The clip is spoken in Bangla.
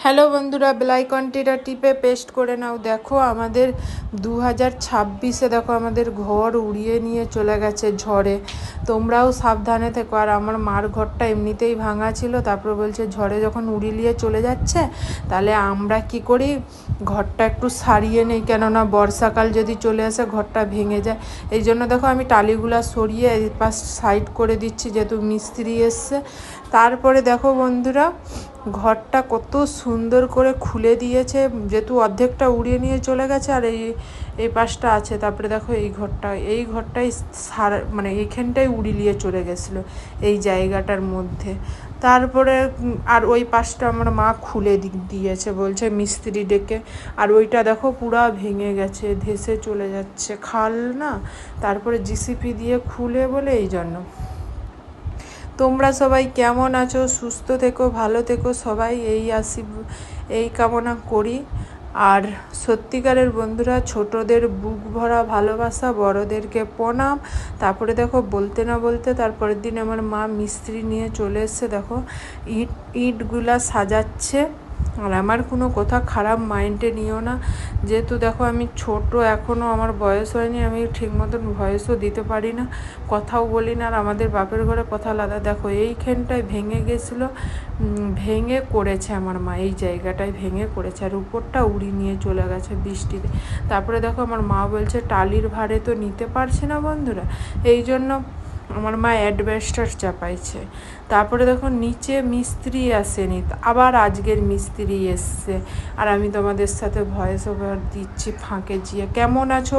হ্যালো বন্ধুরা, বেল আইকনটিটা টিপে পেস্ট করে নাও। দেখো আমাদের 2026-এ দেখো আমাদের ঘর উড়িয়ে নিয়ে চলে গেছে ঝড়ে। তোমরাও সাবধানে থেকো। আর আমার মার ঘরটা এমনিতেই ভাঙা ছিল, তারপর বলছে ঝড়ে যখন উড়িয়ে নিয়ে চলে যাচ্ছে তাহলে আমরা কি করি, ঘরটা একটু সারিয়ে নেই, কেননা বর্ষাকাল যদি চলে আসে ঘরটা ভেঙে যায়। এই জন্য দেখো আমি টালিগুলা সরিয়ে এই পাশ সাইড করে দিচ্ছি, যেহেতু মিস্ত্রি এসছে। তারপরে দেখো বন্ধুরা, ঘরটা কত সুন্দর করে খুলে দিয়েছে, যেহেতু অর্ধেকটা উড়িয়ে নিয়ে চলে গেছে আর এই পাশটা আছে। তারপরে দেখো এই ঘরটাই মানে এইখানটাই উড়িয়ে নিয়ে চলে গেছিলো এই জায়গাটার মধ্যে। তারপরে আর ওই পাশটা আমার মা খুলে দিয়েছে, বলছে মিস্ত্রি ডেকে। আর ওইটা দেখো পুরা ভেঙে গেছে, ধেসে চলে যাচ্ছে, খাল না। তারপরে জিসিপি দিয়ে খুলে বলে এই জন্য। তোমরা সবাই কেমন আছো? সুস্থ থেকো, ভালো থেকো সবাই, এই কামনা করি। আর সত্যিকারের বন্ধুরা, ছোটদের বুক ভরা ভালোবাসা, বড়দেরকে প্রণাম। তারপরে দেখো বলতে না বলতে তারপরের দিন আমার মা মিস্ত্রি নিয়ে চলে এসছে। দেখো ইটগুলা সাজাচ্ছে। আর আমার কোনো কথা খারাপ মাইন্ডে নিও না, যেহেতু দেখো আমি ছোট, এখনও আমার বয়স হয়নি, আমি ঠিক মতন ভয়েসও দিতে পারি না, কথাও বলি না। আর আমাদের বাপের ঘরে কথা আলাদা। দেখো এইখানটায় ভেঙে গেছিলো, ভেঙে করেছে আমার মা, এই জায়গাটায় ভেঙে করেছে, আর উপরটা উড়িয়ে নিয়ে চলে গেছে বৃষ্টিতে। তারপরে দেখো আমার মা বলছে টালির ভাড়ে তো নিতে পারছে না বন্ধুরা, এই জন্য আমার মা অ্যাডভেস্টার চাপাইছে। তারপরে দেখো নিচে মিস্ত্রি আসেনি, আবার আজকের মিস্ত্রি এসছে। আর আমি তোমাদের সাথে ভয়েস ওভার দিচ্ছি ফাঁকে যেয়ে। কেমন আছো?